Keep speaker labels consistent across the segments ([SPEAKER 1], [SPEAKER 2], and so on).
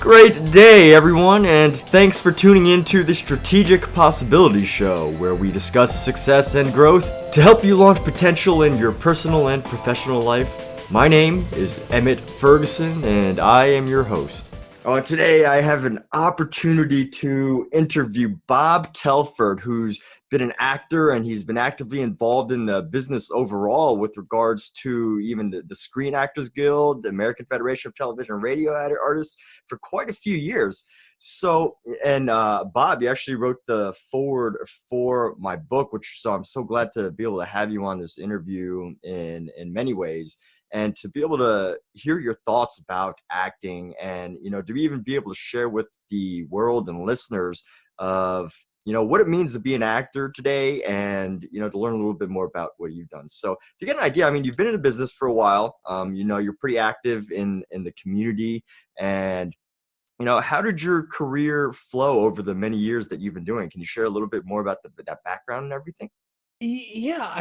[SPEAKER 1] Great day, everyone, and thanks for tuning in to the Strategic Possibilities Show, where we discuss success and growth to help you launch potential in your personal and professional life. My name is Emmett Ferguson, and I am your host. Today, I have an opportunity to interview Bob Telford, who's been an actor, and he's been actively involved in the business overall with regards to even the Screen Actors Guild, the American Federation of Television and Radio Artists, for quite a few years. So, and Bob, you actually wrote the foreword for my book, so I'm so glad to be able to have you on this interview in many ways. And to be able to hear your thoughts about acting and, to even be able to share with the world and listeners of, what it means to be an actor today and, to learn a little bit more about what you've done. So to get an idea, you've been in the business for a while, you're pretty active in the community and, how did your career flow over the many years that you've been doing? Can you share a little bit more about that background and everything?
[SPEAKER 2] Yeah,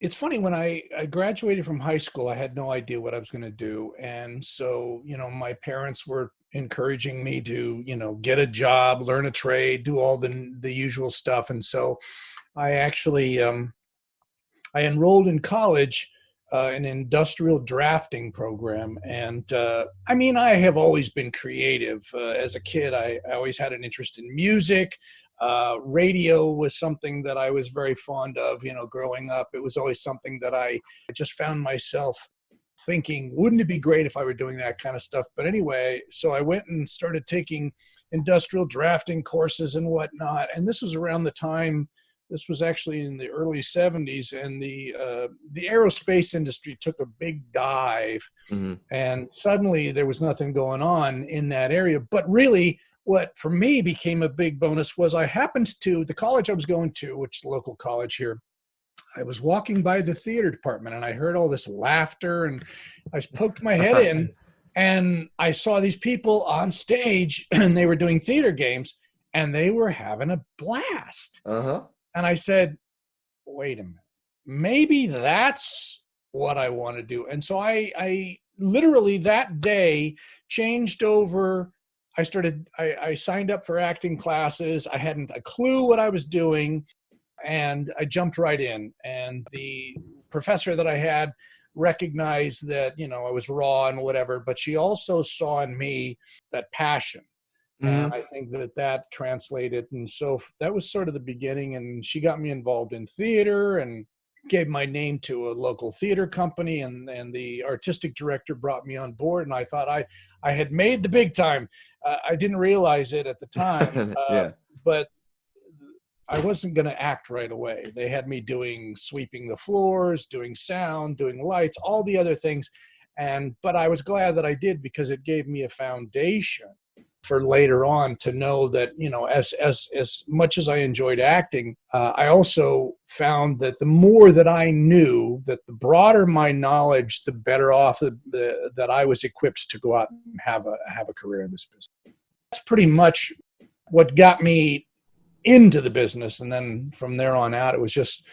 [SPEAKER 2] it's funny, when I graduated from high school, I had no idea what I was going to do. And so, my parents were encouraging me to, get a job, learn a trade, do all the usual stuff. And so I actually, I enrolled in college, an industrial drafting program. And I have always been creative. As a kid, I always had an interest in music. Radio was something that I was very fond of, growing up. It was always something that I just found myself thinking, wouldn't it be great if I were doing that kind of stuff? But anyway, so I went and started taking industrial drafting courses and whatnot. And this was around the time, this was actually in the early 70s, and the aerospace industry took a big dive. Mm-hmm. And suddenly there was nothing going on in that area. But really, what for me became a big bonus was I happened to, the college I was going to, which is a local college here, I was walking by the theater department and I heard all this laughter, and I poked my head in and I saw these people on stage and they were doing theater games and they were having a blast. Uh-huh. And I said, wait a minute, maybe that's what I want to do. And so I literally that day changed over. I signed up for acting classes. I hadn't a clue what I was doing, and I jumped right in. And the professor that I had recognized that, I was raw and whatever, but she also saw in me that passion. Mm-hmm. And I think that translated. And so that was sort of the beginning. And she got me involved in theater and gave my name to a local theater company, and the artistic director brought me on board, and I thought I had made the big time. I didn't realize it at the time, yeah. But I wasn't going to act right away. They had me sweeping the floors, doing sound, doing lights, all the other things. But I was glad that I did, because it gave me a foundation for later on to know that, as much as I enjoyed acting, I also found that the more that I knew, that the broader my knowledge, the better off that I was equipped to go out and have a career in this business. That's pretty much what got me into the business. And then from there on out, it was just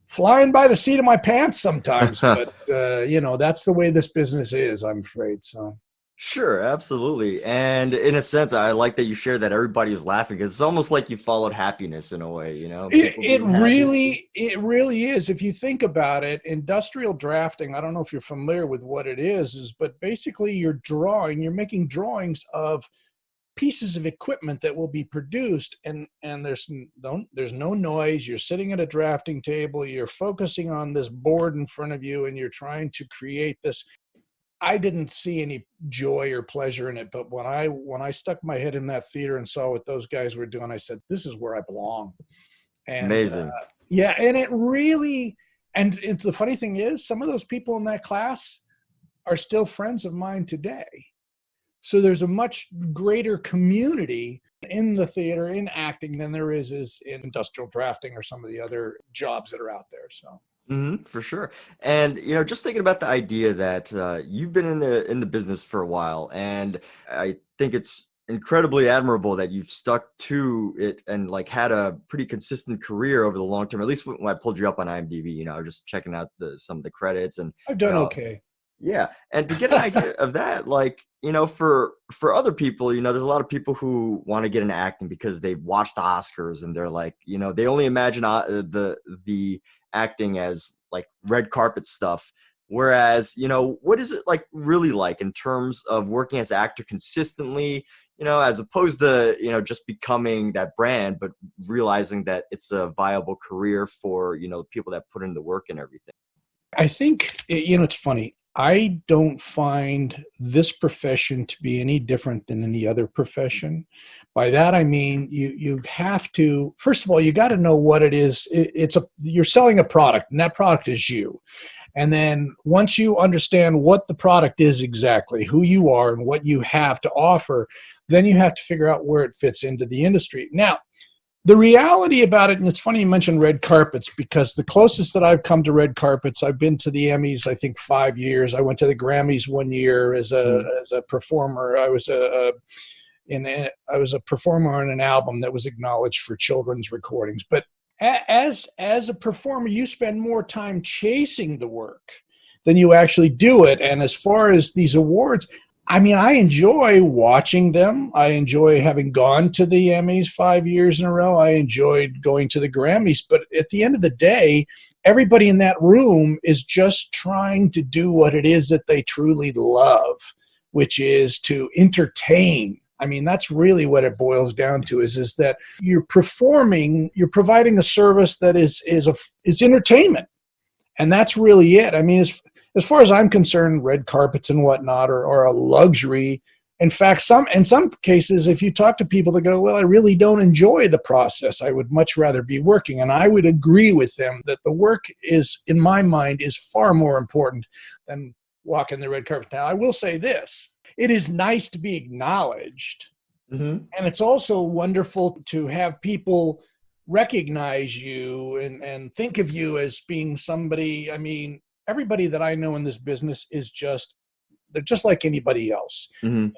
[SPEAKER 2] flying by the seat of my pants sometimes. But, that's the way this business is, I'm afraid. So.
[SPEAKER 1] Sure, absolutely. And in a sense, I like that you shared that everybody was laughing, because it's almost like you followed happiness in a way,
[SPEAKER 2] It really is. If you think about it, industrial drafting, I don't know if you're familiar with what it is, but basically you're making drawings of pieces of equipment that will be produced, and there's no noise. You're sitting at a drafting table, you're focusing on this board in front of you, and you're trying to create this. I didn't see any joy or pleasure in it, but when I stuck my head in that theater and saw what those guys were doing, I said, this is where I belong. And
[SPEAKER 1] amazing.
[SPEAKER 2] Yeah. And it really, and the funny thing is, some of those people in that class are still friends of mine today. So there's a much greater community in the theater, in acting, than there is in industrial drafting or some of the other jobs that are out there. So.
[SPEAKER 1] Mm-hmm, for sure. And, just thinking about the idea that you've been in the business for a while, and I think it's incredibly admirable that you've stuck to it and had a pretty consistent career over the long term. At least when I pulled you up on IMDb, I was just checking out some of the credits, and
[SPEAKER 2] I've done okay.
[SPEAKER 1] Yeah, and to get an idea of that, like, for other people, there's a lot of people who want to get into acting because they watched the Oscars and they're like, they only imagine the acting as like red carpet stuff. Whereas, what is it like really like in terms of working as an actor consistently, as opposed to, just becoming that brand, but realizing that it's a viable career for, people that put in the work and everything.
[SPEAKER 2] I think, it's funny. I don't find this profession to be any different than any other profession. By that, I mean, you have to, first of all, you got to know what it is. You're selling a product, and that product is you. And then once you understand what the product is exactly, who you are and what you have to offer, then you have to figure out where it fits into the industry. Now, the reality about it, and it's funny you mentioned red carpets, because the closest that I've come to red carpets, I've been to the Emmys, I think 5 years. I went to the Grammys 1 year as a performer. I was I was a performer on an album that was acknowledged for children's recordings. But as a performer, you spend more time chasing the work than you actually do it. And as far as these awards, I mean, I enjoy watching them. I enjoy having gone to the Emmys 5 years in a row. I enjoyed going to the Grammys. But at the end of the day, everybody in that room is just trying to do what it is that they truly love, which is to entertain. I mean, that's really what it boils down to is that you're providing a service that is entertainment. And that's really it. I mean, as far as I'm concerned, red carpets and whatnot are a luxury. In fact, in some cases, if you talk to people that go, well, I really don't enjoy the process, I would much rather be working. And I would agree with them that the work is, in my mind, is far more important than walking the red carpet. Now, I will say this. It is nice to be acknowledged.
[SPEAKER 1] Mm-hmm.
[SPEAKER 2] And it's also wonderful to have people recognize you and think of you as being somebody. I mean, everybody that I know in this business they're just like anybody else.
[SPEAKER 1] Mm-hmm.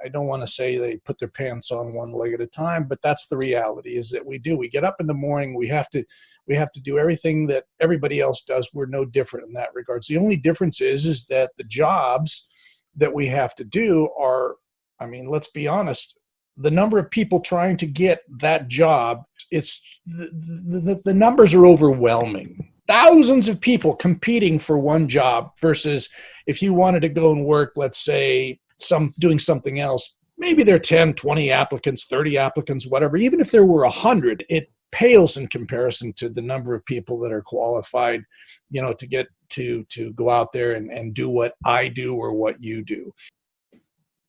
[SPEAKER 2] I don't want to say they put their pants on one leg at a time, but that's the reality is that we get up in the morning, we have to do everything that everybody else does. We're no different in that regards. The only difference is that the jobs that we have to do are, I mean, let's be honest, the number of people trying to get that job, the numbers are overwhelming. Thousands of people competing for one job versus if you wanted to go and work, let's say, doing something else, maybe there are 10, 20 applicants, 30 applicants, whatever. Even if there were 100, it pales in comparison to the number of people that are qualified, to get to go out there and do what I do or what you do.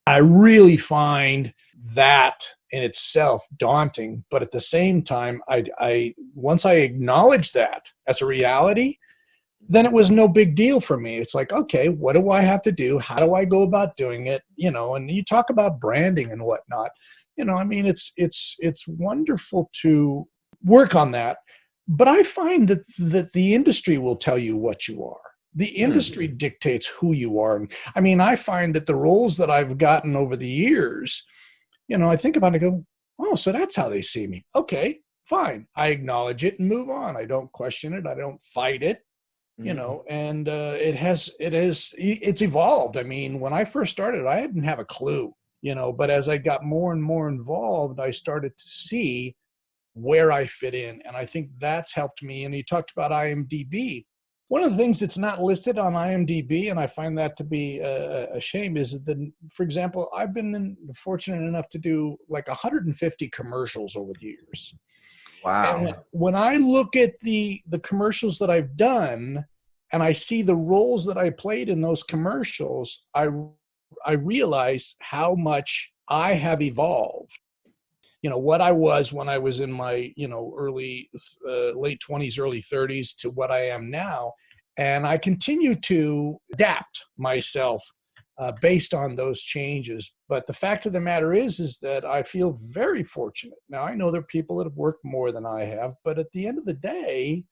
[SPEAKER 2] I really find that in itself daunting, but at the same time, I once I acknowledged that as a reality, then it was no big deal for me. It's like, okay, what do I have to do? How do I go about doing it? And you talk about branding and whatnot. I mean, it's wonderful to work on that, but I find that the industry will tell you what you are. The industry dictates who you are. And I mean, I find that the roles that I've gotten over the years, I think about it and go, oh, so that's how they see me. Okay, fine. I acknowledge it and move on. I don't question it. I don't fight it, and it's evolved. I mean, when I first started, I didn't have a clue, but as I got more and more involved, I started to see where I fit in. And I think that's helped me. And you talked about IMDb. One of the things that's not listed on IMDb, and I find that to be a shame, is that, for example, I've been fortunate enough to do like 150 commercials over the years.
[SPEAKER 1] Wow.
[SPEAKER 2] And when I look at the commercials that I've done and I see the roles that I played in those commercials, I realize how much I have evolved. What I was when I was in my, late 20s, early 30s to what I am now. And I continue to adapt myself based on those changes. But the fact of the matter is that I feel very fortunate. Now, I know there are people that have worked more than I have, but at the end of the day,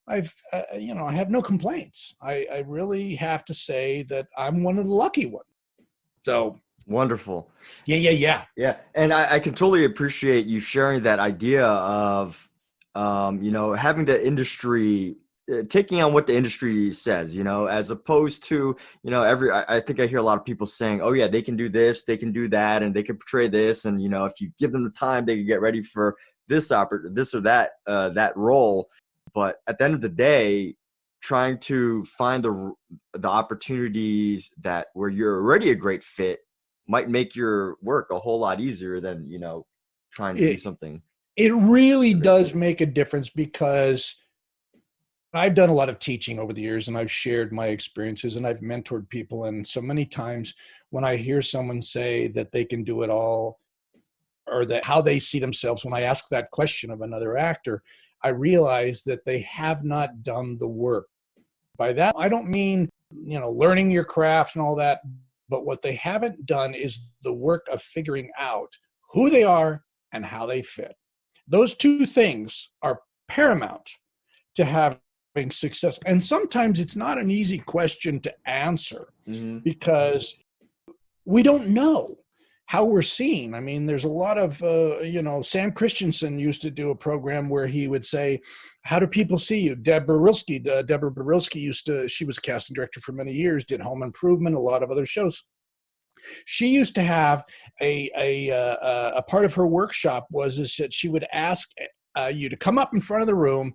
[SPEAKER 2] I have no complaints. I really have to say that I'm one of the lucky ones. So
[SPEAKER 1] wonderful.
[SPEAKER 2] Yeah.
[SPEAKER 1] And I can totally appreciate you sharing that idea of, having the industry taking on what the industry says, as opposed to, I think I hear a lot of people saying, oh yeah, they can do this, they can do that, and they can portray this. And, if you give them the time, they can get ready for this or that role. But at the end of the day, trying to find the opportunities that where you're already a great fit might make your work a whole lot easier than, trying to do something.
[SPEAKER 2] It really does make a difference, because I've done a lot of teaching over the years, and I've shared my experiences, and I've mentored people. And so many times when I hear someone say that they can do it all, or that how they see themselves, when I ask that question of another actor, I realize that they have not done the work. By that, I don't mean, learning your craft and all that, but what they haven't done is the work of figuring out who they are and how they fit. Those two things are paramount to having success. And sometimes it's not an easy question to answer, because we don't know how we're seen. I mean, there's a lot of, Sam Christensen used to do a program where he would say, how do people see you? Deborah Barilski she was a casting director for many years, did Home Improvement, a lot of other shows. She used to have a part of her workshop is that she would ask you to come up in front of the room,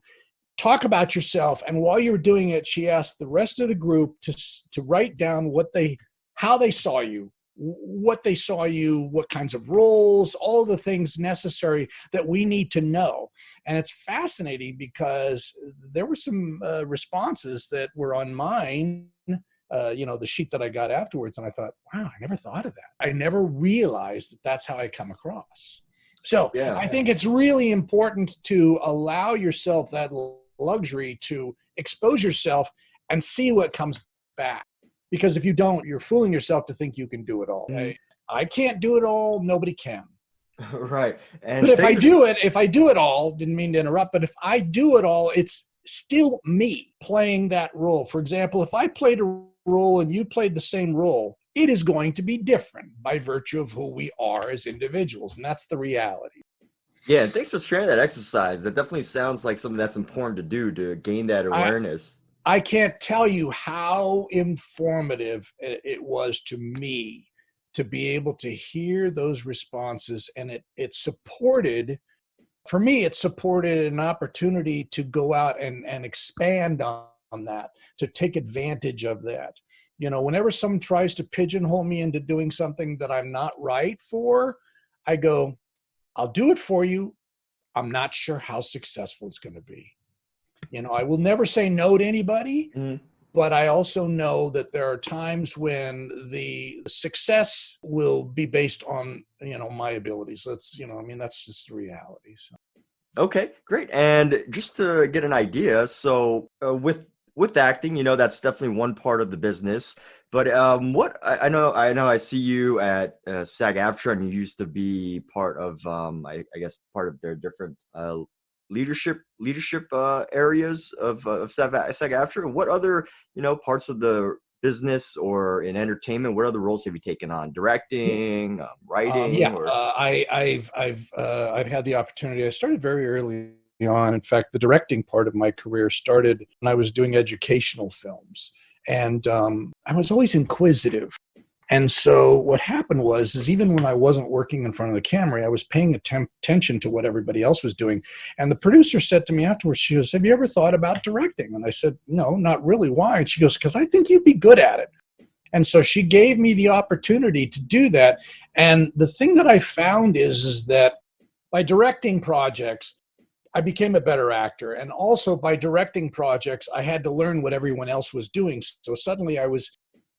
[SPEAKER 2] talk about yourself, and while you were doing it, she asked the rest of the group to write down how they saw you, what they saw you, what kinds of roles, all the things necessary that we need to know. And it's fascinating because there were some responses that were on mine, the sheet that I got afterwards. And I thought, wow, I never thought of that. I never realized that that's how I come across. So yeah. I think it's really important to allow yourself that luxury to expose yourself and see what comes back. Because if you don't, you're fooling yourself to think you can do it all. I can't do it all. Nobody can.
[SPEAKER 1] Right.
[SPEAKER 2] But if I do it all, didn't mean to interrupt, but if I do it all, it's still me playing that role. For example, if I played a role and you played the same role, it is going to be different by virtue of who we are as individuals. And that's the reality.
[SPEAKER 1] Yeah. And thanks for sharing that exercise. That definitely sounds like something that's important to do to gain that awareness.
[SPEAKER 2] I can't tell you how informative it was to me to be able to hear those responses. And it supported, for me, it supported an opportunity to go out and expand on that, to take advantage of that. Whenever someone tries to pigeonhole me into doing something that I'm not right for, I go, I'll do it for you. I'm not sure how successful it's going to be. I will never say no to anybody, but I also know that there are times when the success will be based on, my abilities. That's just the reality. So.
[SPEAKER 1] Okay, great. And just to get an idea, so with acting, that's definitely one part of the business. But what I know I see you at SAG-AFTRA, and you used to be part of, I guess, part of their different leadership areas of SAG-AFTRA. What other parts of the business or in entertainment, what other roles have you taken on? Directing, writing?
[SPEAKER 2] I've had the opportunity. I started very early on. In fact, the directing part of my career started when I was doing educational films, and I was always inquisitive. And so what happened is even when I wasn't working in front of the camera, I was paying attention to what everybody else was doing. And the producer said to me afterwards, she goes, have you ever thought about directing? And I said, no, not really. Why? And she goes, because I think you'd be good at it. And so she gave me the opportunity to do that. And the thing that I found is that by directing projects, I became a better actor. And also by directing projects, I had to learn what everyone else was doing. So suddenly I was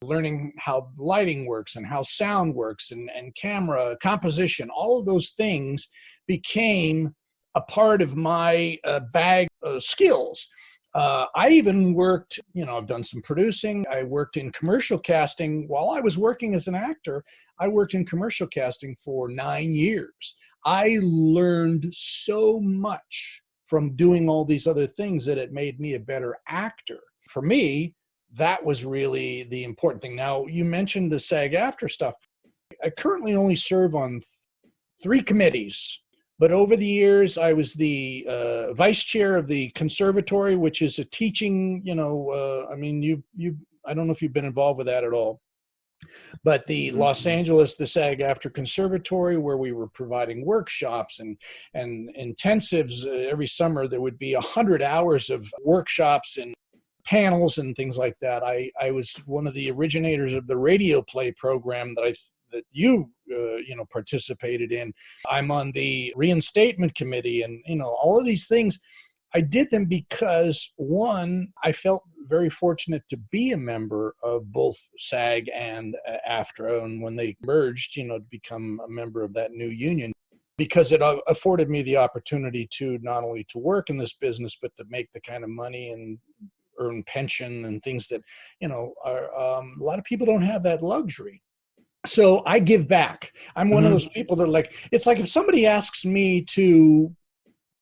[SPEAKER 2] learning how lighting works and how sound works and camera composition. All of those things became a part of my bag of skills. I even worked, I've done some producing. I worked in commercial casting. While I was working as an actor, I worked in commercial casting for 9 years. I learned so much from doing all these other things that it made me a better actor. For me, that was really the important thing. Now, you mentioned the SAG-AFTRA stuff. I currently only serve on 3 committees. But over the years, I was the vice chair of the conservatory, which is a teaching, I don't know if you've been involved with that at all, but the Los Angeles, the SAG-AFTRA Conservatory, where we were providing workshops and intensives every summer. There would be 100 hours of workshops and panels and things like that. I was one of the originators of the radio play program that you participated in. I'm on the reinstatement committee, and all of these things. I did them because, one, I felt very fortunate to be a member of both SAG and AFTRA, and when they merged, to become a member of that new union, because it afforded me the opportunity to not only to work in this business, but to make the kind of money and earn pension and things that, are a lot of people don't have that luxury. So I give back. I'm one of those people that it's like if somebody asks me to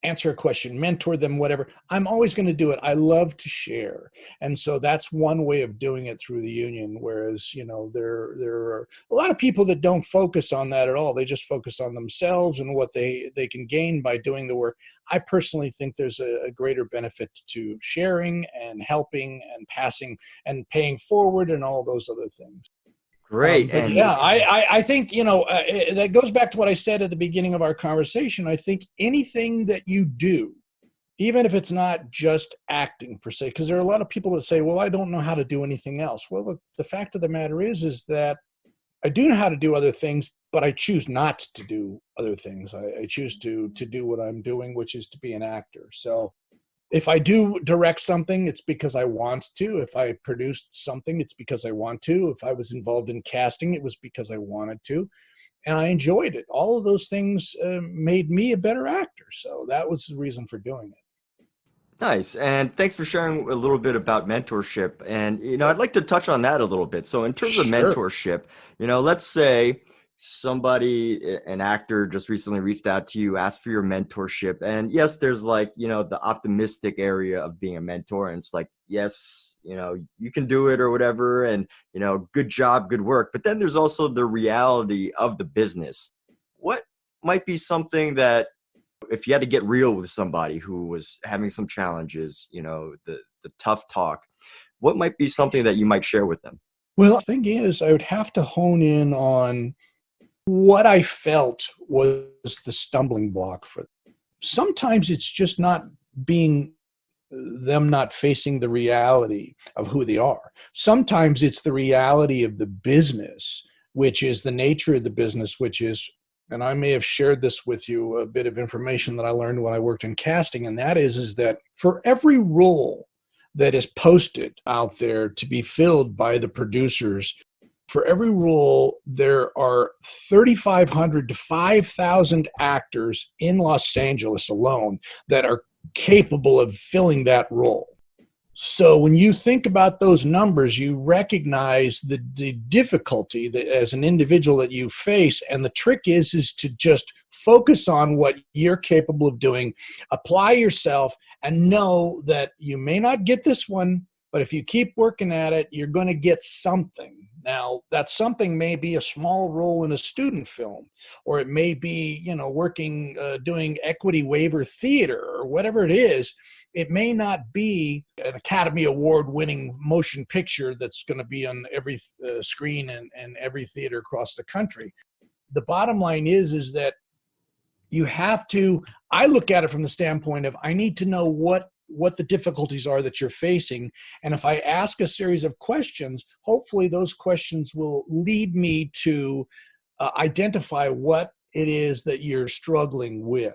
[SPEAKER 2] answer a question, mentor them, whatever, I'm always going to do it. I love to share. And so that's one way of doing it through the union. Whereas, there are a lot of people that don't focus on that at all. They just focus on themselves and what they can gain by doing the work. I personally think there's a greater benefit to sharing and helping and passing and paying forward and all those other things.
[SPEAKER 1] Great.
[SPEAKER 2] But yeah, I think, that goes back to what I said at the beginning of our conversation. I think anything that you do, even if it's not just acting per se, because there are a lot of people that say, well, I don't know how to do anything else. Well, the fact of the matter is that I do know how to do other things, but I choose not to do other things. I choose to do what I'm doing, which is to be an actor. So if I do direct something, it's because I want to. If I produced something, it's because I want to. If I was involved in casting, it was because I wanted to. And I enjoyed it. All of those things made me a better actor. So that was the reason for doing it.
[SPEAKER 1] Nice. And thanks for sharing a little bit about mentorship. And, I'd like to touch on that a little bit. So in terms of mentorship, let's say somebody, an actor just recently reached out to you, asked for your mentorship. And yes, there's the optimistic area of being a mentor. And it's like, yes, you can do it or whatever. And, good job, good work. But then there's also the reality of the business. What might be something that, if you had to get real with somebody who was having some challenges, the tough talk, what might be something that you might share with them?
[SPEAKER 2] Well, the thing is, I would have to hone in on what I felt was the stumbling block for them. Sometimes it's just not them not facing the reality of who they are. Sometimes it's the reality of the business, which is the nature of the business, which is, and I may have shared this with you, a bit of information that I learned when I worked in casting, and that is that for every role that is posted out there to be filled by the producers, for every role, there are 3,500 to 5,000 actors in Los Angeles alone that are capable of filling that role. So when you think about those numbers, you recognize the difficulty that as an individual that you face. And the trick is to just focus on what you're capable of doing, apply yourself, and know that you may not get this one, but if you keep working at it, you're going to get something. Now, that something may be a small role in a student film, or it may be, working, doing equity waiver theater or whatever it is. It may not be an Academy Award winning motion picture that's going to be on every screen and every theater across the country. The bottom line is that you have to, I look at it from the standpoint of, I need to know what the difficulties are that you're facing. And if I ask a series of questions, hopefully those questions will lead me to identify what it is that you're struggling with.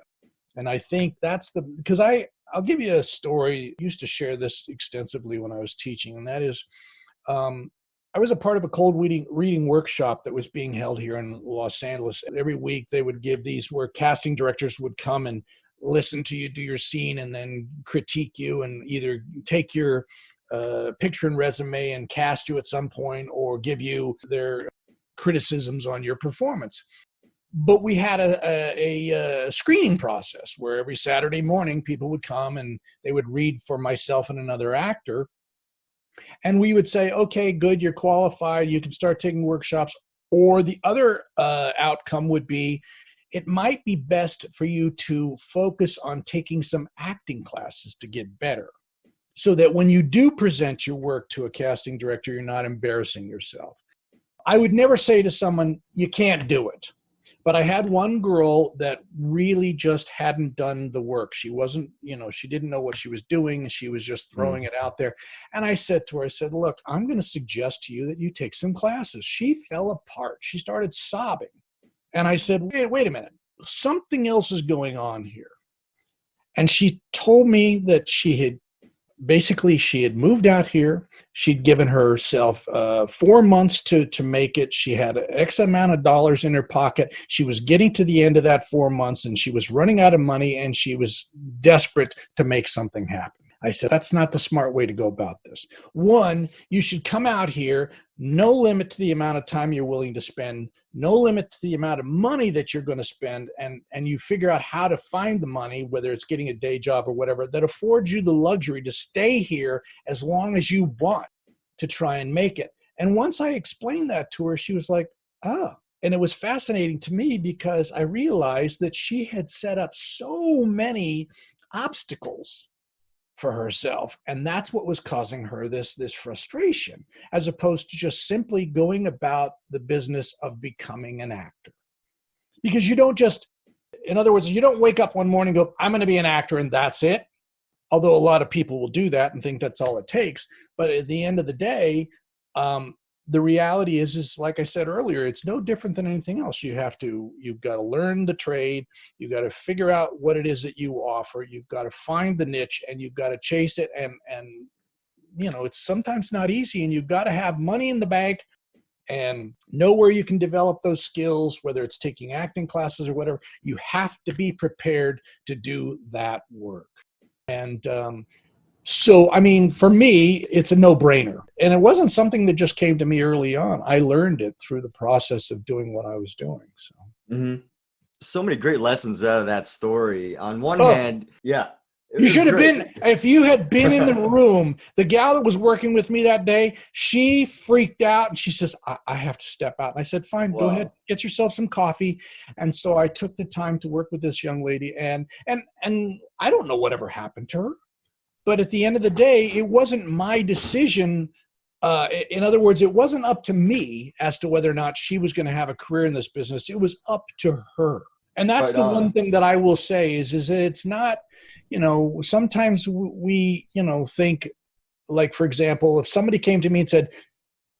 [SPEAKER 2] And I think that's because I'll give you a story. I used to share this extensively when I was teaching, and that is, I was a part of a cold reading workshop that was being held here in Los Angeles. Every week they would give these where casting directors would come and listen to you do your scene and then critique you and either take your picture and resume and cast you at some point or give you their criticisms on your performance. But we had a screening process where every Saturday morning people would come and they would read for myself and another actor. And we would say, okay, good, you're qualified. You can start taking workshops. Or the other outcome would be, it might be best for you to focus on taking some acting classes to get better, so that when you do present your work to a casting director, you're not embarrassing yourself. I would never say to someone, you can't do it. But I had one girl that really just hadn't done the work. She wasn't, she didn't know what she was doing. She was just throwing it out there. And I said to her, I said, look, I'm going to suggest to you that you take some classes. She fell apart. She started sobbing. And I said, wait a minute. Something else is going on here. And she told me that she had moved out here. She'd given herself 4 months to make it. She had X amount of dollars in her pocket. She was getting to the end of that 4 months, and she was running out of money, and she was desperate to make something happen. I said, that's not the smart way to go about this. One, you should come out here, no limit to the amount of time you're willing to spend, no limit to the amount of money that you're going to spend, and you figure out how to find the money, whether it's getting a day job or whatever, that affords you the luxury to stay here as long as you want to try and make it. And once I explained that to her, she was like, oh. And it was fascinating to me because I realized that she had set up so many obstacles for herself, and that's what was causing her this frustration, as opposed to just simply going about the business of becoming an actor. Because you don't just, in other words, you don't wake up one morning and go, I'm going to be an actor and that's it. Although a lot of people will do that and think that's all it takes. But at the end of the day, the reality is like I said earlier, it's no different than anything else. You've got to learn the trade. You've got to figure out what it is that you offer. You've got to find the niche, and you've got to chase it. And it's sometimes not easy, and you've got to have money in the bank and know where you can develop those skills, whether it's taking acting classes or whatever. You have to be prepared to do that work. And, so, I mean, for me, it's a no-brainer. And it wasn't something that just came to me early on. I learned it through the process of doing what I was doing. So,
[SPEAKER 1] So many great lessons out of that story. On one hand, yeah.
[SPEAKER 2] You should have been, if you had been in the room, the gal that was working with me that day, she freaked out and she says, I have to step out. And I said, fine, go ahead, get yourself some coffee. And so I took the time to work with this young lady, and I don't know whatever happened to her. But at the end of the day, it wasn't my decision. In other words, it wasn't up to me as to whether or not she was going to have a career in this business. It was up to her. And that's the one thing that I will say is it's not, sometimes we, think, like, for example, if somebody came to me and said,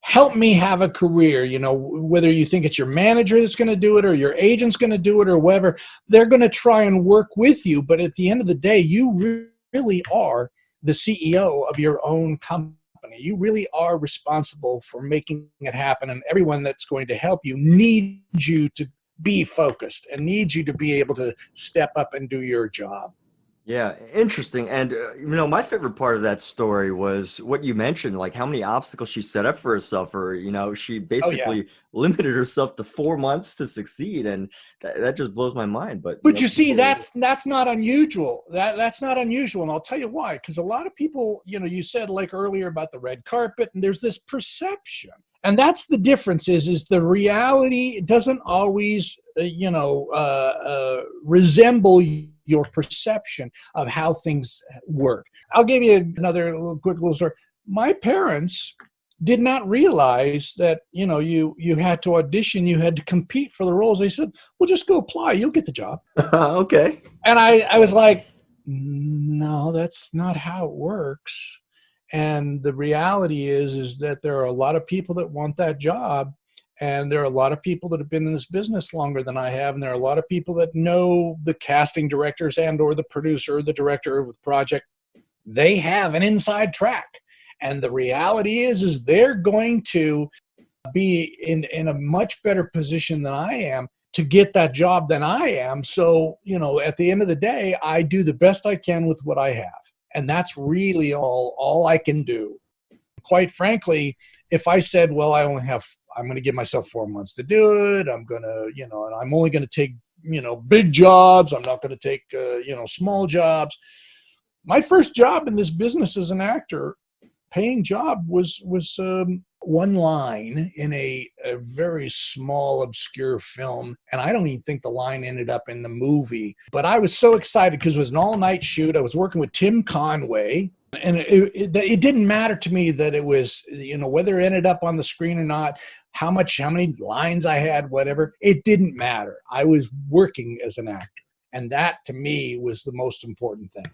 [SPEAKER 2] help me have a career, whether you think it's your manager that's going to do it or your agent's going to do it or whatever, they're going to try and work with you. But at the end of the day, you really are the CEO of your own company. You really are responsible for making it happen, and everyone that's going to help you needs you to be focused and needs you to be able to step up and do your job.
[SPEAKER 1] Yeah, interesting. And, my favorite part of that story was what you mentioned, like how many obstacles she set up for herself, or, she basically limited herself to 4 months to succeed. And that just blows my mind. But
[SPEAKER 2] you see, that's not unusual. That's not unusual. And I'll tell you why, because a lot of people, you said like earlier about the red carpet, and there's this perception. And that's the difference is the reality doesn't always, resemble your perception of how things work. I'll give you another quick little story. My parents did not realize that, you had to audition, you had to compete for the roles. They said, well, just go apply, you'll get the job.
[SPEAKER 1] Okay.
[SPEAKER 2] And I was like, no, that's not how it works. And the reality is that there are a lot of people that want that job. And there are a lot of people that have been in this business longer than I have. And there are a lot of people that know the casting directors and or the producer or the director of the project. They have an inside track. And the reality is they're going to be in a much better position than I am to get that job than I am. So, at the end of the day, I do the best I can with what I have. And that's really all I can do. Quite frankly, if I said, well, I'm going to give myself 4 months to do it. I'm going to, and I'm only going to take, big jobs. I'm not going to take, small jobs. My first job in this business as an actor, paying job was one line in a very small, obscure film. And I don't even think the line ended up in the movie. But I was so excited because it was an all-night shoot. I was working with Tim Conway. And it didn't matter to me that it was, whether it ended up on the screen or not, how many lines I had, whatever. It didn't matter. I was working as an actor. And that, to me, was the most important thing.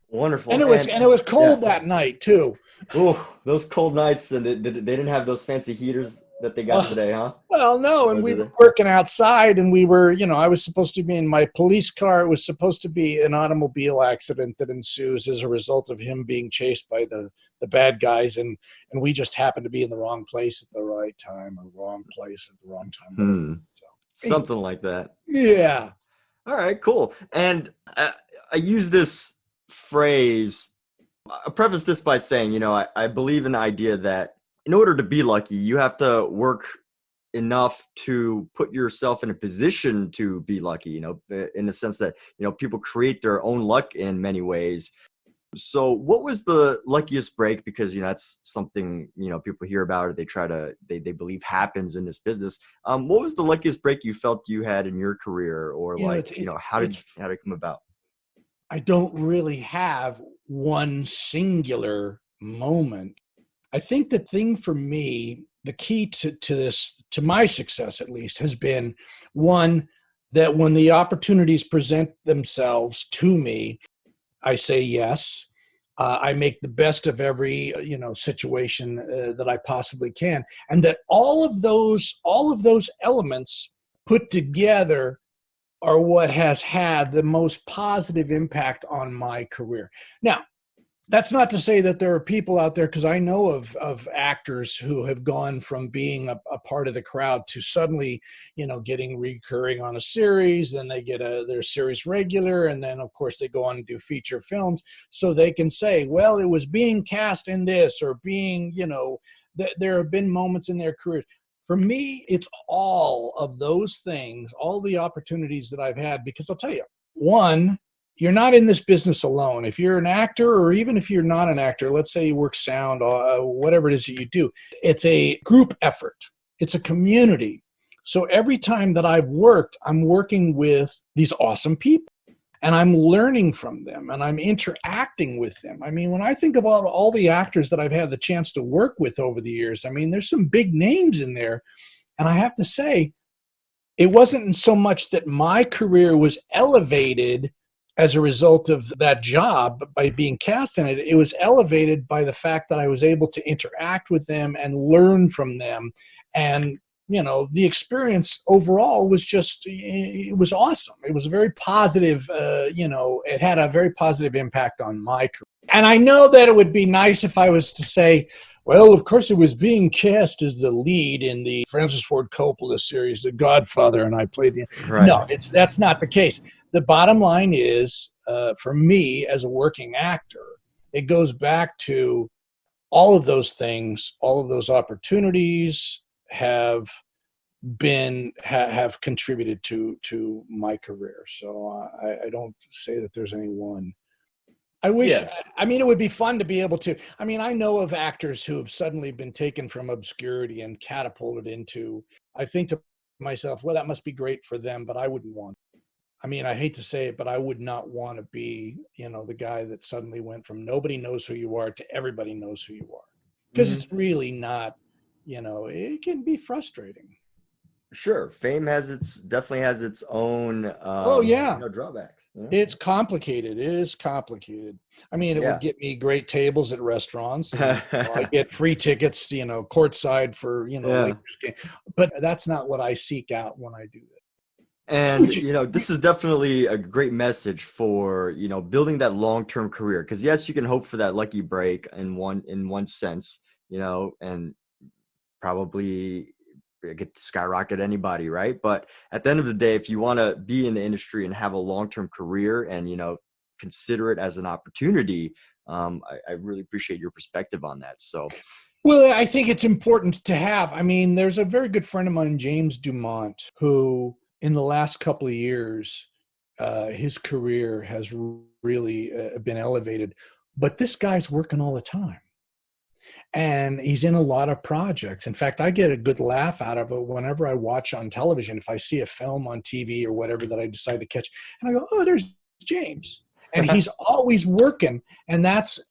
[SPEAKER 1] Wonderful.
[SPEAKER 2] And it was cold that night too.
[SPEAKER 1] Oh, those cold nights, and they didn't have those fancy heaters that they got today, huh?
[SPEAKER 2] Well, no, and we were working outside, and we were, I was supposed to be in my police car. It was supposed to be an automobile accident that ensues as a result of him being chased by the bad guys, and we just happened to be in the wrong place at the right time, or wrong place at the wrong time. So,
[SPEAKER 1] something like that.
[SPEAKER 2] Yeah.
[SPEAKER 1] All right, cool. And I use this phrase. I'll preface this by saying, I believe in the idea that in order to be lucky, you have to work enough to put yourself in a position to be lucky, in the sense that, people create their own luck in many ways. So what was the luckiest break? Because, that's something, people hear about, or they believe happens in this business. What was the luckiest break you felt you had in your career, or how did it come about?
[SPEAKER 2] I don't really have one singular moment. I think the thing for me, the key to this, to my success at least, has been one, that when the opportunities present themselves to me, I say yes. I make the best of every situation that I possibly can, and that all of those elements put together are what has had the most positive impact on my career. Now, that's not to say that there are people out there, because I know of actors who have gone from being a part of the crowd to suddenly, getting recurring on a series, then they get their series regular, and then of course they go on and do feature films, so they can say, well, it was being cast in this, or being, there have been moments in their career. For me, it's all of those things, all the opportunities that I've had, because I'll tell you, one, you're not in this business alone. If you're an actor, or even if you're not an actor, let's say you work sound, whatever it is that you do, it's a group effort. It's a community. So every time that I've worked, I'm working with these awesome people, and I'm learning from them, and I'm interacting with them. I mean, when I think about all the actors that I've had the chance to work with over the years, I mean, there's some big names in there. And I have to say, it wasn't so much that my career was elevated as a result of that job by being cast in it. It was elevated by the fact that I was able to interact with them and learn from them. And the experience overall was it was awesome. It was a very positive, it had a very positive impact on my career. And I know that it would be nice if I was to say, well, of course, it was being cast as the lead in the Francis Ford Coppola series, The Godfather, and I played the... Right. No, that's not the case. The bottom line is, for me as a working actor, it goes back to all of those things, all of those opportunities have contributed to my career. So I don't say that there's any one. I wish, I mean, it would be fun to be able to, I mean, I know of actors who have suddenly been taken from obscurity and catapulted into, I think to myself, well, that must be great for them, but I wouldn't want. I mean, I hate to say it, but I would not want to be, the guy that suddenly went from nobody knows who you are to everybody knows who you are. Because it's really not, it can be frustrating.
[SPEAKER 1] Sure. Fame definitely has its own drawbacks. Yeah.
[SPEAKER 2] It's complicated. It is complicated. I mean, it would get me great tables at restaurants. And, I get free tickets, courtside for, Lakers game. But that's not what I seek out when I do that.
[SPEAKER 1] And, this is definitely a great message for, building that long-term career. Because yes, you can hope for that lucky break in one sense, and probably get to skyrocket anybody, right? But at the end of the day, if you want to be in the industry and have a long-term career and consider it as an opportunity, I really appreciate your perspective on that. So,
[SPEAKER 2] well, I think it's important to have. I mean, there's a very good friend of mine, James Dumont, who in the last couple of years, his career has really been elevated. But this guy's working all the time. and he's in a lot of projects. In fact, I get a good laugh out of it whenever I watch on television. If I see a film on TV or whatever that I decide to catch, and I go, oh, there's James. And he's always working. And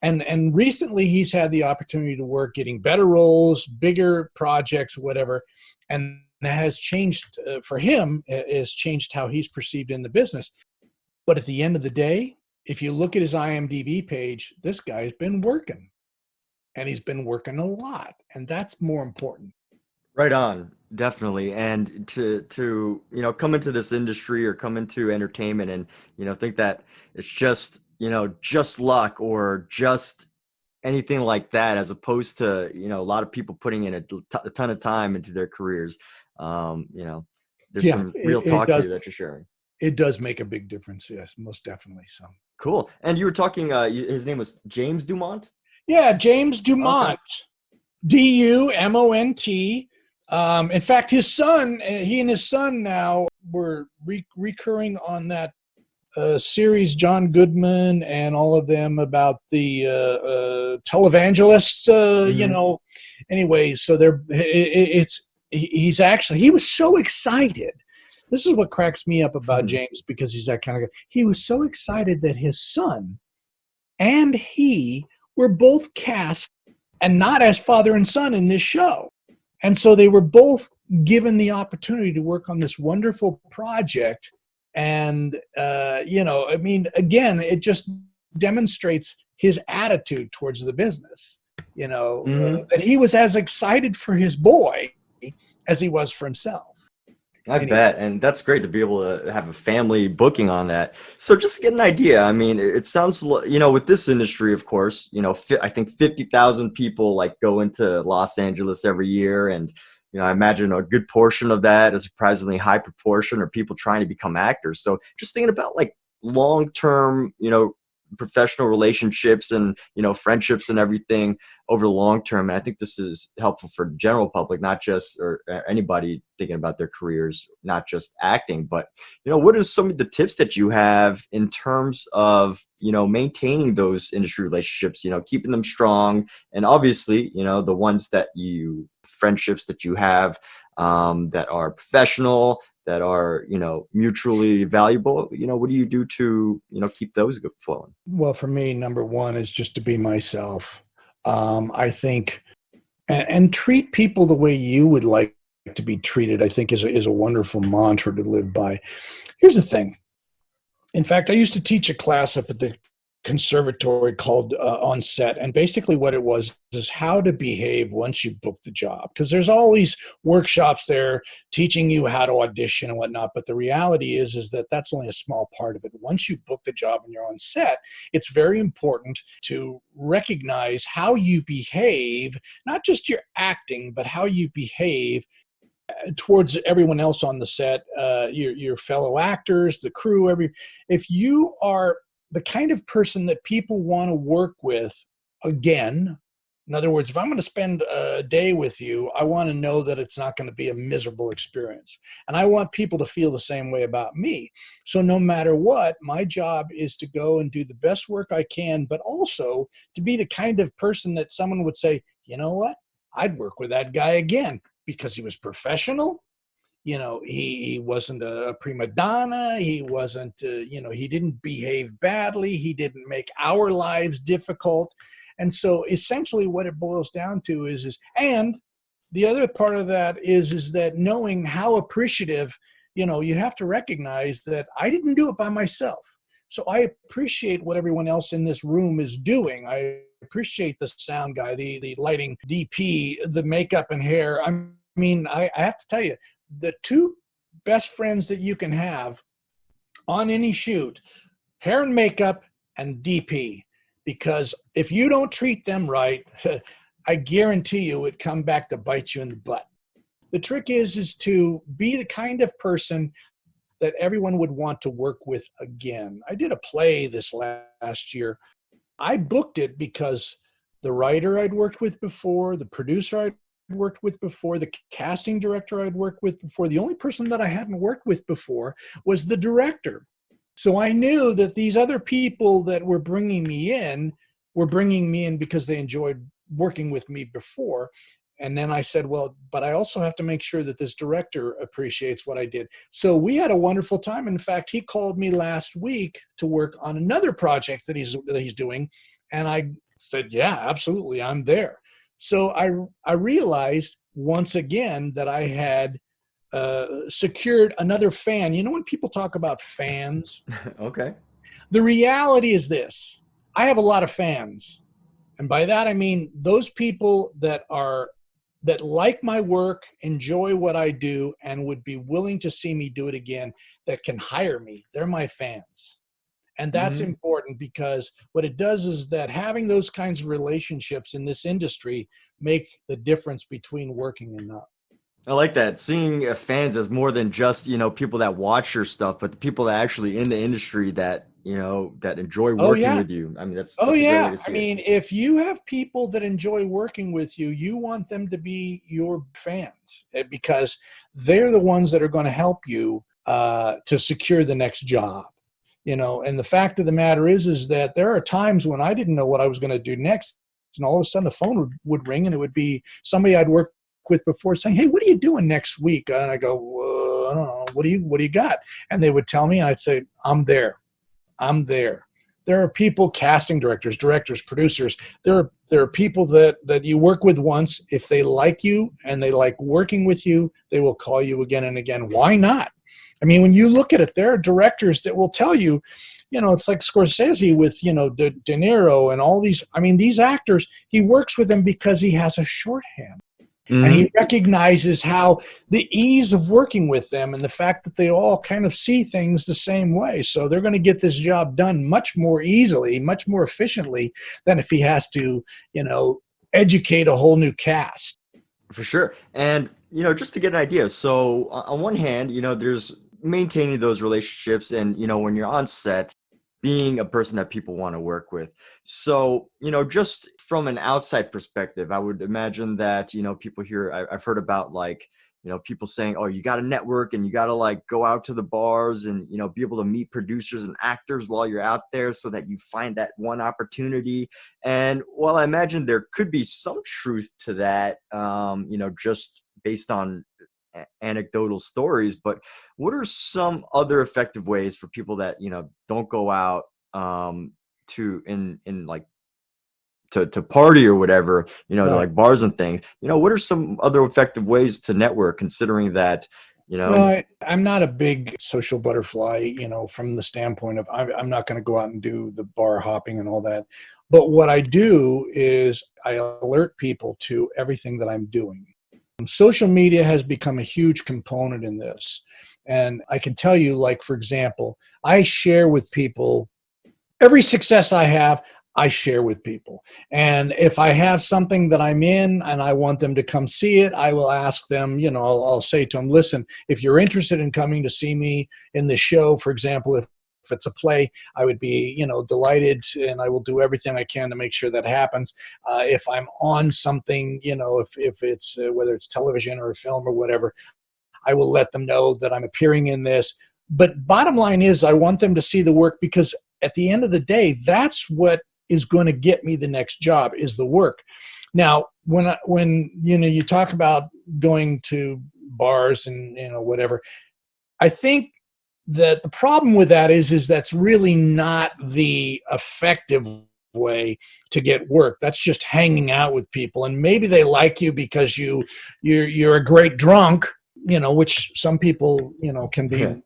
[SPEAKER 2] and recently he's had the opportunity to work getting better roles, bigger projects, whatever. And that has changed for him, has changed how he's perceived in the business. But at the end of the day, if you look at his IMDb page, this guy's been working, and he's been working a lot. And that's more important.
[SPEAKER 1] Right on, definitely. And to come into this industry or come into entertainment and think that it's just just luck or just anything like that, as opposed to a lot of people putting in a ton of time into their careers. There's some real talk here that you're sharing.
[SPEAKER 2] It does make a big difference, yes, most definitely. So
[SPEAKER 1] cool. And you were talking, his name was James Dumont?
[SPEAKER 2] Yeah, James Dumont. Okay. Dumont. In fact, his son, he and his son now were recurring on that series, John Goodman and all of them, about the televangelists, Anyway, so he was so excited. This is what cracks me up about James, because he's that kind of guy. He was so excited that his son and he were both cast, and not as father and son, in this show. And so they were both given the opportunity to work on this wonderful project. And, again, it just demonstrates his attitude towards the business, that he was as excited for his boy as he was for himself.
[SPEAKER 1] I bet. And that's great to be able to have a family booking on that. So just to get an idea, I mean, it sounds, with this industry, of course, I think 50,000 people go into Los Angeles every year. And, I imagine a good portion of that, a surprisingly high proportion, are people trying to become actors. So just thinking about long-term, professional relationships and, friendships and everything over the long term. And I think this is helpful for the general public, not just, or anybody thinking about their careers, not just acting, but, what are some of the tips that you have in terms of, maintaining those industry relationships, keeping them strong, and obviously, the friendships that you have that are professional, that are, mutually valuable, what do you do to, keep those flowing?
[SPEAKER 2] Well, for me, number one is just to be myself. I think, and treat people the way you would like to be treated, I think is a wonderful mantra to live by. Here's the thing. In fact, I used to teach a class up at the conservatory called On Set, and basically what it was is how to behave once you book the job, because there's always workshops there teaching you how to audition and whatnot, but the reality is that that's only a small part of it. Once you book the job and you're on set, it's very important to recognize how you behave, not just your acting, but how you behave towards everyone else on the set, your fellow actors, the crew, if you are the kind of person that people want to work with, again, in other words, if I'm going to spend a day with you, I want to know that it's not going to be a miserable experience. And I want people to feel the same way about me. So no matter what, my job is to go and do the best work I can, but also to be the kind of person that someone would say, you know what, I'd work with that guy again, because he was professional. He wasn't a prima donna. He wasn't, he didn't behave badly. He didn't make our lives difficult. And so essentially what it boils down to is, and the other part of that is that knowing how appreciative, you have to recognize that I didn't do it by myself. So I appreciate what everyone else in this room is doing. I appreciate the sound guy, the lighting DP, the makeup and hair. I have to tell you, the two best friends that you can have on any shoot, hair and makeup and DP, because if you don't treat them right, I guarantee you it come back to bite you in the butt. The trick is to be the kind of person that everyone would want to work with again. I did a play this last year. I booked it because the writer I'd worked with before, the producer I'd worked with before, the casting director I'd worked with before. The only person that I hadn't worked with before was the director. So I knew that these other people that were bringing me in because they enjoyed working with me before. And then I said, well, but I also have to make sure that this director appreciates what I did. So we had a wonderful time. In fact, he called me last week to work on another project that he's doing. And I said, yeah, absolutely, I'm there. So I realized once again that I had secured another fan. You know, when people talk about fans,
[SPEAKER 1] Okay.
[SPEAKER 2] the reality is this: I have a lot of fans. And by that, I mean those people that like my work, enjoy what I do, and would be willing to see me do it again, that can hire me. They're my fans. And that's important, because what it does is that having those kinds of relationships in this industry make the difference between working and not.
[SPEAKER 1] I like that. Seeing fans as more than just, people that watch your stuff, but the people that actually in the industry that, that enjoy working with you. I mean, that's a great way to see
[SPEAKER 2] I mean, if you have people that enjoy working with you, you want them to be your fans, because they're the ones that are going to help you to secure the next job. And the fact of the matter is that there are times when I didn't know what I was going to do next, and all of a sudden the phone would ring, and it would be somebody I'd worked with before saying, hey, what are you doing next week? And I go, I don't know, what do you got? And they would tell me, and I'd say, I'm there. There are people, casting directors, producers. There are people that you work with once. If they like you and they like working with you, they will call you again and again. Why not? I mean, when you look at it, there are directors that will tell you, it's like Scorsese with, De Niro and all these. I mean, these actors, he works with them because he has a shorthand. And he recognizes how the ease of working with them and the fact that they all kind of see things the same way. So they're going to get this job done much more easily, much more efficiently than if he has to, educate a whole new cast.
[SPEAKER 1] For sure. And, just to get an idea. So on one hand, there's maintaining those relationships and, when you're on set, being a person that people want to work with. So, just from an outside perspective, I would imagine that, people here, I've heard about people saying, oh, you got to network and you got to go out to the bars and, be able to meet producers and actors while you're out there so that you find that one opportunity. And while I imagine there could be some truth to that, just based on anecdotal stories, but what are some other effective ways for people that don't go out to party or whatever, to bars and things? What are some other effective ways to network, considering that
[SPEAKER 2] Well, I'm not a big social butterfly, from the standpoint of I'm not going to go out and do the bar hopping and all that. But what I do is I alert people to everything that I'm doing. Social media has become a huge component in this. And I can tell you, for example, I share with people every success I have. I share with people. And if I have something that I'm in and I want them to come see it, I will ask them, I'll say to them, listen, if you're interested in coming to see me in the show, for example, if it's a play, I would be, delighted, and I will do everything I can to make sure that happens. If I'm on something, if it's whether it's television or a film or whatever, I will let them know that I'm appearing in this. But bottom line is, I want them to see the work, because at the end of the day, that's what is going to get me the next job, is the work. Now, when you talk about going to bars and whatever, I think that the problem with that is that's really not the effective way to get work. That's just hanging out with people, and maybe they like you because you're a great drunk, which some people can be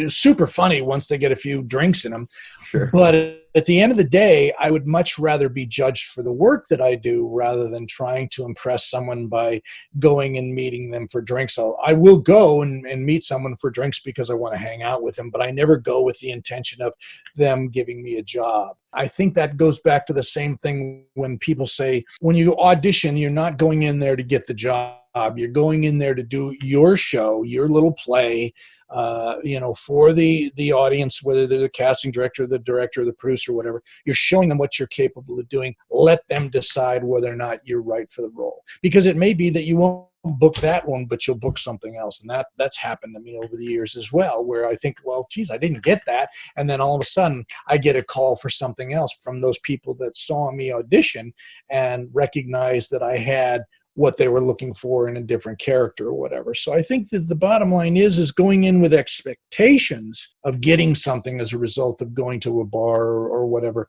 [SPEAKER 2] super funny once they get a few drinks in them.
[SPEAKER 1] Sure.
[SPEAKER 2] But at the end of the day, I would much rather be judged for the work that I do rather than trying to impress someone by going and meeting them for drinks. So I will go and meet someone for drinks because I want to hang out with them, but I never go with the intention of them giving me a job. I think that goes back to the same thing when people say, when you audition, you're not going in there to get the job. You're going in there to do your show, your little play, for the audience, whether they're the casting director, the director, the producer, whatever. You're showing them what you're capable of doing. Let them decide whether or not you're right for the role, because it may be that you won't book that one, but you'll book something else. And that's happened to me over the years as well, where I think, well, geez, I didn't get that. And then all of a sudden I get a call for something else from those people that saw me audition and recognized that I had what they were looking for in a different character or whatever. So I think that the bottom line is going in with expectations of getting something as a result of going to a bar or whatever,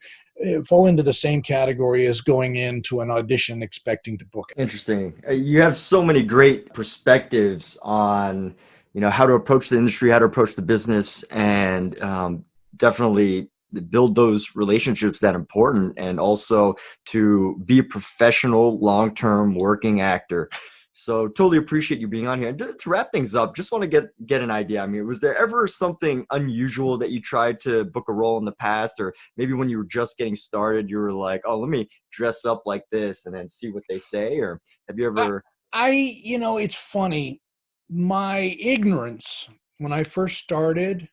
[SPEAKER 2] fall into the same category as going into an audition expecting to book it.
[SPEAKER 1] Interesting. You have so many great perspectives on, how to approach the industry, how to approach the business, and definitely build those relationships that are important, and also to be a professional, long-term working actor. So totally appreciate you being on here. And to wrap things up, just want to get an idea. I mean, was there ever something unusual that you tried to book a role in the past, or maybe when you were just getting started, you were like, oh, let me dress up like this and then see what they say? Or have you ever?
[SPEAKER 2] It's funny. My ignorance when I first started,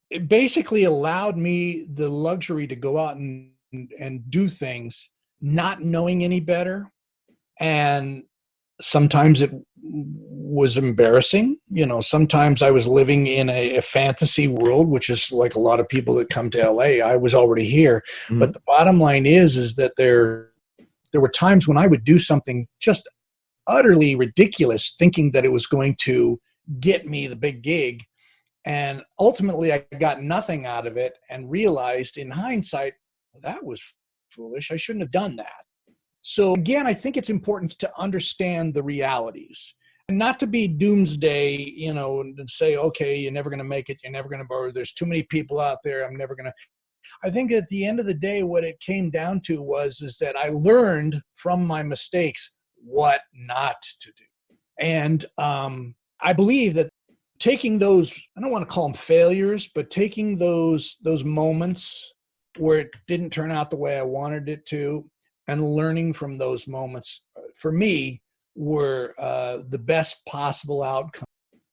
[SPEAKER 2] it basically allowed me the luxury to go out and do things not knowing any better. And sometimes it was embarrassing. Sometimes I was living in a fantasy world, which is like a lot of people that come to LA. I was already here.
[SPEAKER 1] Mhm.
[SPEAKER 2] But the bottom line is that there were times when I would do something just utterly ridiculous, thinking that it was going to get me the big gig. And ultimately, I got nothing out of it and realized in hindsight, that was foolish. I shouldn't have done that. So again, I think it's important to understand the realities and not to be doomsday, and say, okay, you're never going to make it. You're never going to borrow. There's too many people out there. I'm never going to. I think at the end of the day, what it came down to is that I learned from my mistakes what not to do. And I believe that taking those, I don't want to call them failures, but taking those moments where it didn't turn out the way I wanted it to, and learning from those moments, for me, were the best possible outcome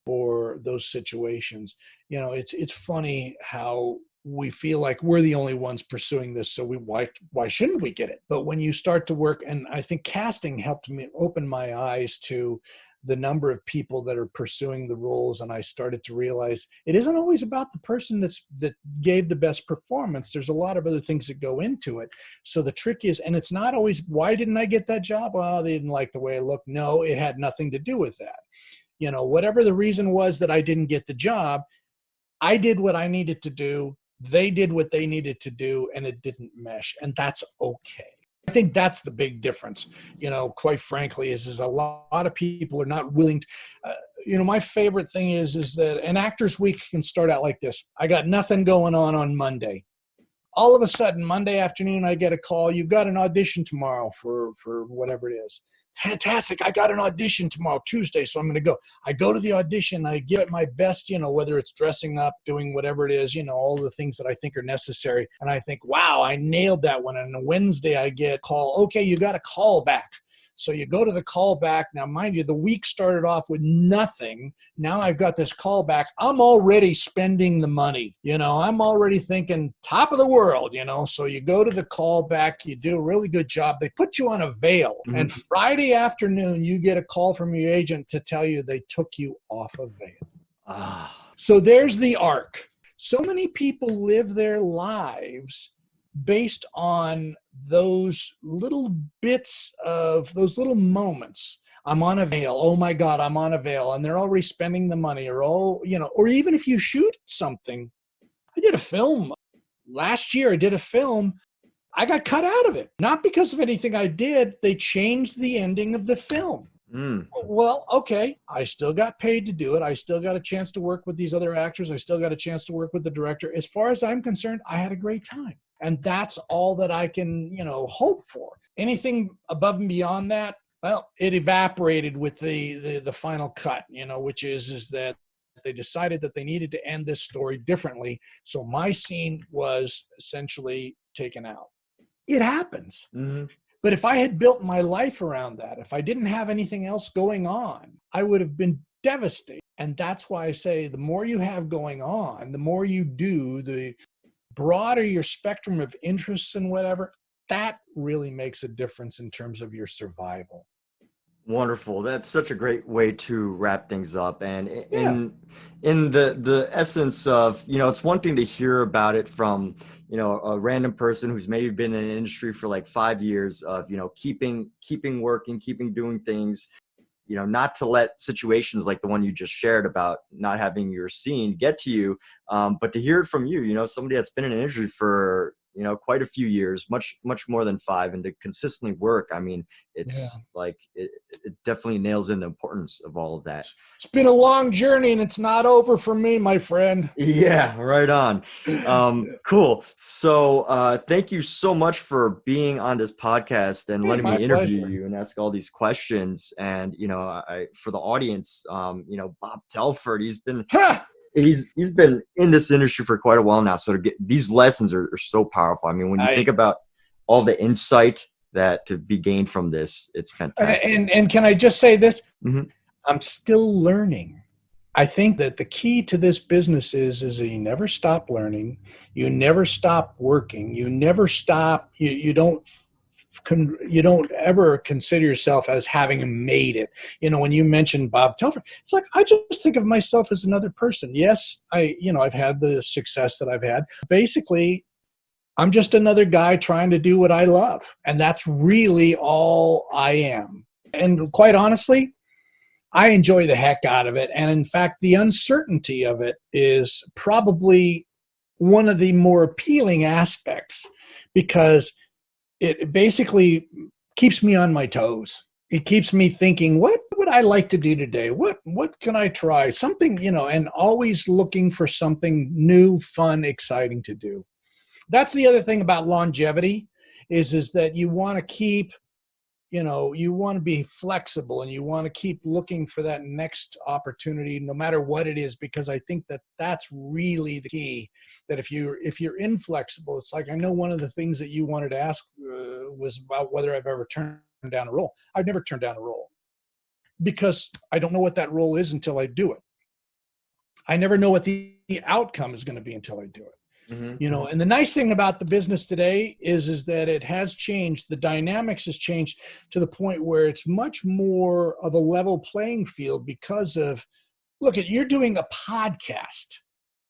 [SPEAKER 2] for those situations. It's funny how we feel like we're the only ones pursuing this, so why shouldn't we get it? But when you start to work, and I think casting helped me open my eyes to the number of people that are pursuing the roles, and I started to realize it isn't always about the person that gave the best performance. There's a lot of other things that go into it. So the trick is, and it's not always, why didn't I get that job? Well, they didn't like the way I looked. No, it had nothing to do with that. Whatever the reason was that I didn't get the job, I did what I needed to do. They did what they needed to do, and it didn't mesh, and that's okay. I think that's the big difference, quite frankly, is a lot of people are not willing to, my favorite thing is that an actor's week can start out like this. I got nothing going on Monday. All of a sudden, Monday afternoon, I get a call. You've got an audition tomorrow for whatever it is. Fantastic. I got an audition tomorrow, Tuesday, so I'm going to go. I go to the audition. I give it my best, whether it's dressing up, doing whatever it is, all the things that I think are necessary. And I think, wow, I nailed that one. And on Wednesday, I get a call. Okay, you got a call back. So you go to the callback. Now, mind you, the week started off with nothing. Now I've got this callback. I'm already spending the money. I'm already thinking top of the world, So you go to the callback. You do a really good job. They put you on a veil. Mm-hmm. And Friday afternoon, you get a call from your agent to tell you they took you off a veil. So there's the arc. So many people live their lives based on those little bits of those little moments. I'm on a veil. Oh my God, I'm on a veil. And they're already spending the money, or even if you shoot something. I did a film last year. I got cut out of it. Not because of anything I did. They changed the ending of the film. Well, okay, I still got paid to do it. I still got a chance to work with these other actors. I still got a chance to work with the director. As far as I'm concerned, I had a great time. And that's all that I can, hope for. Anything above and beyond that, well, it evaporated with the final cut, which is that they decided that they needed to end this story differently. So my scene was essentially taken out. It happens. Mm-hmm. But if I had built my life around that, if I didn't have anything else going on, I would have been devastated. And that's why I say the more you have going on, the more you do, the broader your spectrum of interests and whatever, that really makes a difference in terms of your survival.
[SPEAKER 1] Wonderful. That's such a great way to wrap things up. And
[SPEAKER 2] Yeah.
[SPEAKER 1] in the essence of, it's one thing to hear about it from, a random person who's maybe been in an industry for like 5 years of, keeping working, keeping doing things, not to let situations like the one you just shared about not having your scene get to you. But to hear it from you, somebody that's been in an industry for, quite a few years, much more than 5, and to consistently work. I mean,
[SPEAKER 2] Yeah.
[SPEAKER 1] it's like it definitely nails in the importance of all of that.
[SPEAKER 2] It's been a long journey and it's not over for me, my friend.
[SPEAKER 1] Yeah, right on. Cool. So thank you so much for being on this podcast and letting
[SPEAKER 2] My
[SPEAKER 1] me interview
[SPEAKER 2] pleasure.
[SPEAKER 1] you and ask all these questions. And I for the audience, Bob Telford, he's been in this industry for quite a while now. So to get these lessons are so powerful. I mean, when you think about all the insight that to be gained from this, it's fantastic.
[SPEAKER 2] And can I just say this?
[SPEAKER 1] Mhm.
[SPEAKER 2] I'm still learning. I think that the key to this business is that you never stop learning, you never stop working, you never stop. You don't ever consider yourself as having made it. When you mentioned Bob Telford, it's like I just think of myself as another person. Yes, I've had the success that I've had. Basically, I'm just another guy trying to do what I love, and that's really all I am. And quite honestly, I enjoy the heck out of it. And in fact, the uncertainty of it is probably one of the more appealing aspects, because it basically keeps me on my toes. It keeps me thinking, what would I like to do today? What can I try? Something, and always looking for something new, fun, exciting to do. That's the other thing about longevity is that you want to keep, you want to be flexible, and you want to keep looking for that next opportunity, no matter what it is, because I think that that's really the key. That if you're inflexible, it's like, I know one of the things that you wanted to ask was about whether I've ever turned down a role. I've never turned down a role because I don't know what that role is until I do it. I never know what the outcome is going to be until I do it.
[SPEAKER 1] Mm-hmm.
[SPEAKER 2] And the nice thing about the business today is that it has changed. The dynamics has changed to the point where it's much more of a level playing field because of, you're doing a podcast.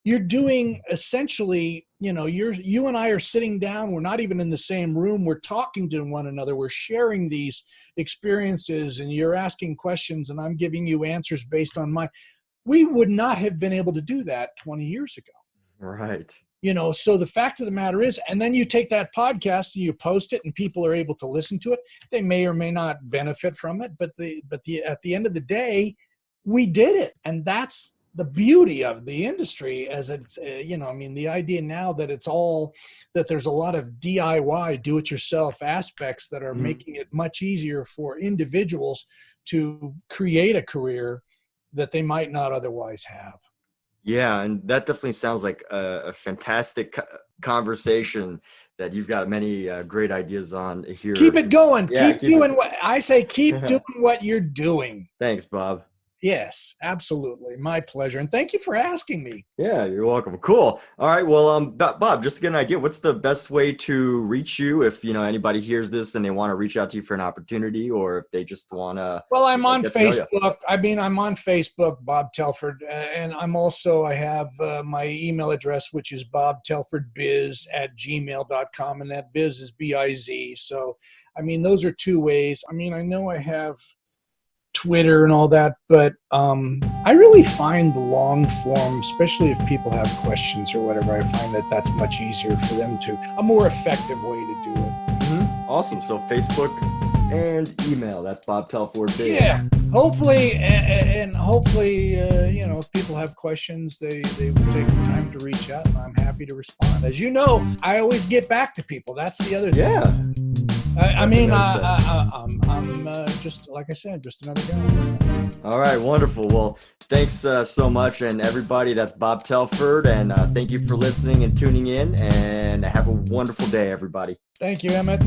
[SPEAKER 2] You're doing essentially, you and I are sitting down. We're not even in the same room. We're talking to one another. We're sharing these experiences, and you're asking questions, and I'm giving you answers based on we would not have been able to do that 20 years ago.
[SPEAKER 1] Right.
[SPEAKER 2] So the fact of the matter is, and then you take that podcast and you post it and people are able to listen to it. They may or may not benefit from it, but at the end of the day, we did it. And that's the beauty of the industry, as it's, the idea now that that there's a lot of DIY, do-it-yourself aspects that are making it much easier for individuals to create a career that they might not otherwise have.
[SPEAKER 1] Yeah, and that definitely sounds like a fantastic conversation that you've got many great ideas on here.
[SPEAKER 2] Keep it going.
[SPEAKER 1] Yeah,
[SPEAKER 2] keep doing what I say. Keep doing what you're doing.
[SPEAKER 1] Thanks, Bob.
[SPEAKER 2] Yes, absolutely. My pleasure. And thank you for asking me.
[SPEAKER 1] Yeah, you're welcome. Cool. All right. Well, Bob, just to get an idea, what's the best way to reach you if, anybody hears this and they want to reach out to you for an opportunity, or if they just want to?
[SPEAKER 2] Well, I'm on Facebook. I'm on Facebook, Bob Telford. And I have my email address, which is bobtelfordbiz@gmail.com. And that biz is BIZ. So, those are two ways. I know I have Twitter and all that, but I really find the long form, especially if people have questions or whatever, I find that that's much easier for them a more effective way to do it.
[SPEAKER 1] Mm-hmm. Awesome. So Facebook and email, that's Bob Telford.
[SPEAKER 2] Yeah, hopefully, and hopefully, if people have questions, they will take the time to reach out, and I'm happy to respond. As you know, I always get back to people. That's the other thing.
[SPEAKER 1] Yeah.
[SPEAKER 2] I'm just, like I said, just another guy.
[SPEAKER 1] All right, wonderful. Well, thanks so much. And everybody, that's Bob Telford. And thank you for listening and tuning in. And have a wonderful day, everybody.
[SPEAKER 2] Thank you, Emmett.